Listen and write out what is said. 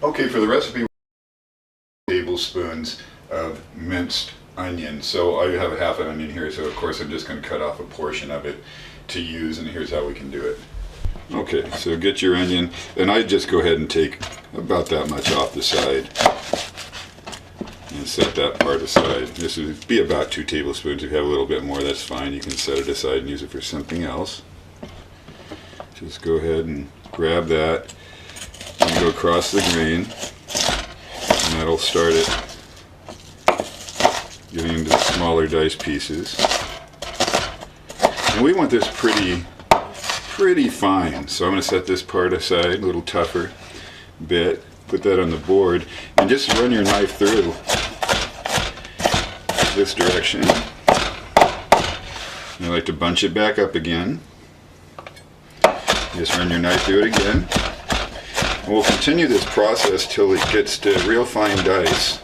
Okay, for the recipe, tablespoons of minced onion. So I have a half an onion here, so of course I'm just going to cut off a portion of it to use, and here's how we can do it. Okay, so get your onion, and I just go ahead and take about that much off the side and set that part aside. This would be about 2 tablespoons. If you have a little bit more, that's fine. You can set it aside and use it for something else. Just go ahead and grab that and go across the grain, and that'll start it getting into the smaller diced pieces. And we want this pretty fine, so I'm going to set this part aside, a little tougher bit, put that on the board, and just run your knife through this direction. And I like to bunch it back up again. Just run your knife through it again. And we'll continue this process till it gets to real fine dice.